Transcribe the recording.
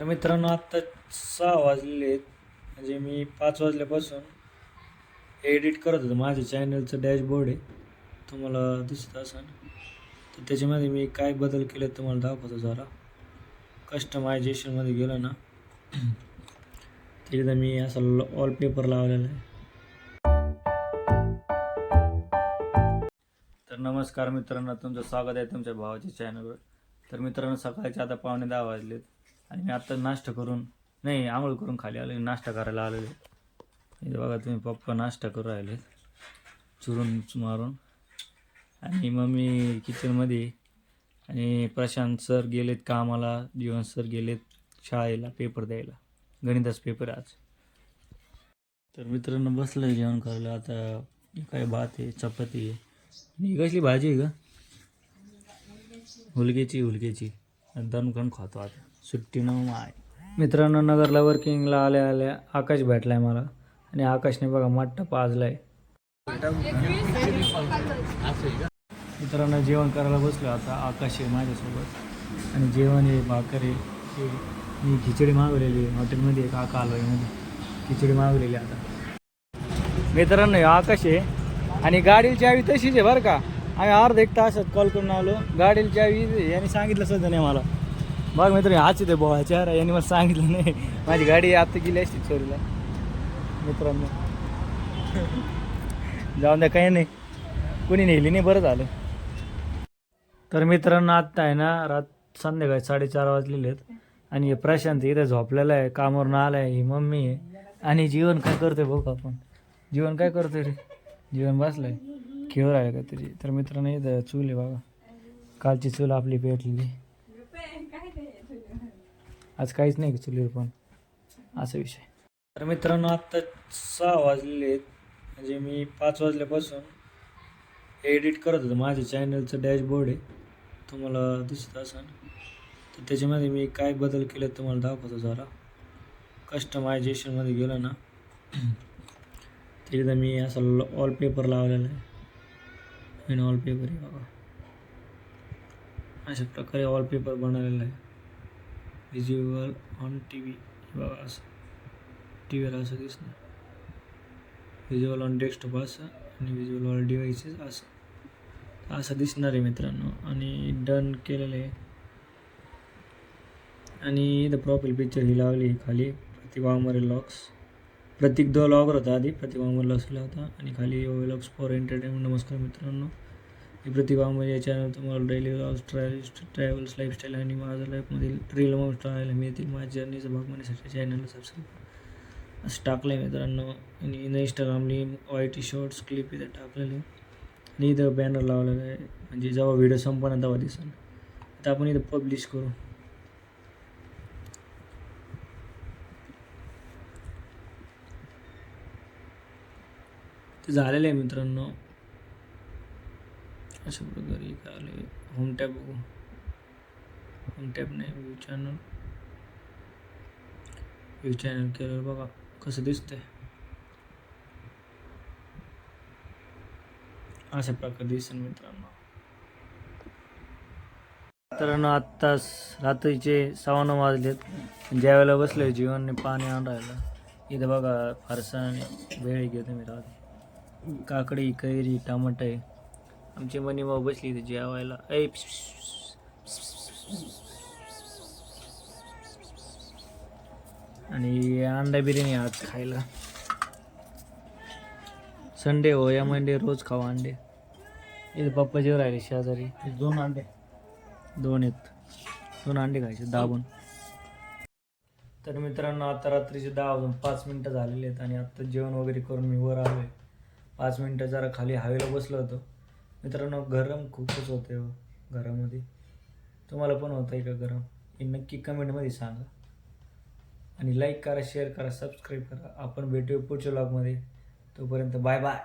तर मित्रांनो आत्ता 6 वाजलेले आहेत. म्हणजे मी 5 वाजल्यापासून एडिट करत होतो. माझ्या चॅनलचं डॅशबोर्ड आहे, तुम्हाला दिसत असेल. तर त्याच्यामध्ये मी काय बदल केले तुम्हाला दाखवतो. जरा कस्टमायझेशनमध्ये गेलो ना, तिथं मी असं वॉलपेपर लावलेला आहे. तर नमस्कार मित्रांनो, तुमचं स्वागत आहे तुमच्या भावाच्या चॅनलवर. तर मित्रांनो, सकाळचे आता 9:15 वाजलेत आणि मी आता नाश्ता करून आंघोळ करून खाली आलो, नाश्ता करायला आलेलो. इथे बघा तुम्ही, पप्पा नाश्ता करून राहिले चुरून मारून, आणि मम्मी किचनमध्ये, आणि प्रशांत सर गेलेत कामाला, जीवन सर गेलेत शाळेला पेपर द्यायला, गणिताचा पेपर आज. तर मित्रांनो बसलं जेवण करायला. आता काय भात आहे, चपाती आहे, ही कसली भाजी आहे का? हुलग्याची दणकण खातो आता सुट्टी न माय. मित्रांनो, नगरला वर्किंगला आल्या आकाश भेटलाय मला, आणि आकाशने बघा मट्टा पाजलाय. मित्रांनो जेवण करायला बसलो आता. आकाश आहे माझ्यासोबत, आणि जेवण आहे भाकर आहे. मी खिचडी मागवलेली हॉटेलमध्ये, काका हलवाईमध्ये खिचडी मागवलेली. आता मित्रांनो आकाश आहे, आणि गाडीची चावी तशीच आहे बरं का. आम्ही अर्धा 1 तासात कॉल करून आलो. गाडीची चावी यांनी सांगितलं सुद्धा नाही मला. बघ मित्र, हाच येते बोळा चेहरा, यांनी मला सांगितलं नाही. माझी गाडी आता गेली असती चोरीला. मित्रांनो जाऊन द्या, काही नाही, कोणी नेली नाही, बरं झालं. तर मित्रांनो आत्ता आहे ना, संध्याकाळी 4:30 वाजलेले आहेत, आणि प्रशांत इथं झोपलेला आहे, कामावरून आला आहे. ही मम्मी आहे, आणि जीवन काय करतोय बघू आपण. जीवन काय करतोय रे? जीवन बसलाय, खेळ राहिलं का तुझी. तर मित्रांनो इथं चूल आहे बघा, कालची चूल आपली पेटलेली. आज काहीच नाही चुलीवर, पण असा विषय. तर मित्रांनो आत्ता 6 वाजलेले आहेत. म्हणजे मी 5 वाजल्यापासून एडिट करत होतो. माझ्या चॅनलचं डॅशबोर्ड आहे, तुम्हाला दिसत असेल. तर त्याच्यामध्ये मी काय बदल केले तुम्हाला दाखवतो. जरा कस्टमायझेशनमध्ये गेलो ना, तिथं मी असं वॉलपेपर लावलेला आहे. नवीन वॉलपेपर आहे बघा, अशा प्रकारे वॉलपेपर बनवलेला आहे. व्हिज्युअल ऑन टी व्ही बघा, असं टी व्हीला असं दिसणार. व्हिज्युअल ऑन डेस्कटॉप असं, आणि व्हिज्युअल ऑन डिव्हाइसेस असं दिसणार आहे मित्रांनो. आणि डन केलेलं आहे. आणि इथं प्रोफाईल पिक्चर ही लावली खाली, प्रतीक वाघमारे लॉक्स. प्रतीक दो लॉगर होता आधी, प्रतीक वाघमारे लॉक्सला होता, आणि खाली लॉक्स फॉर एंटरटेनमेंट. नमस्कार मित्रांनो, मी प्रतीक वाघमारे. या चॅनल तुम्हाला डेली व्लॉग्स, ट्रॅव्हल्स, लाईफस्टाईल आणि माझ्या लाईफमधील रील मोस्ट राहायला मिळतील. माझ्या जर्नीचा भाग म्हणण्यासाठी चॅनलला सबस्क्राईब असं टाकलं आहे मित्रांनो. आणि इंस्टाग्रामली YT शॉर्ट्स क्लिप इथं टाकलेले, आणि इथं बॅनर लावलेलं आहे, म्हणजे जेव्हा व्हिडिओ संपणार तेव्हा दिसेल. आता आपण इथं पब्लिश करू. ते झालेलं आहे मित्रांनो. अशा प्रकारे काय आले. होम टॅब बघू, होम टॅब नाही, व्ह्यू चॅनल केलं बघा कसं दिसतंय. अशा प्रकारे दिसेल मित्रांनो. मित्रांनो आत्ताच रात्रीचे 9:15 वाजलेत. ज्यावेळेला बसलोय जीवनने पाणी आणून राहिलं. इथं बघा फरसाण आणि भेळ घेतो मी राहते, काकडी, कैरी, टमाटर आहे. आमची मनी भाऊ बसली इथे जेवायला. आणि अंडा बिर्याणी आज खायला. संडे हो या मंडे रोज खावा अंडे. इथे पप्पा जेव राहिले शेजारी. 2 अंडे, 2 अंडे खायचे दाबून. तर मित्रांनो आता रात्रीचे 10:05 झालेले आहेत, आणि आत्ता जेवण वगैरे करून मी वर आलो आहे. 5 मिनटं जरा खाली हवेला बसलो होतो. मित्रांनो गरम खूपच होते हो घरामध्ये. तुम्हाला पण होतं आहे का गरम? हे नक्की कमेंटमध्ये सांगा, आणि लाईक करा, शेअर करा, सबस्क्राईब करा. आपण भेटूया पुढच्या व्लॉगमध्ये. तोपर्यंत बाय बाय.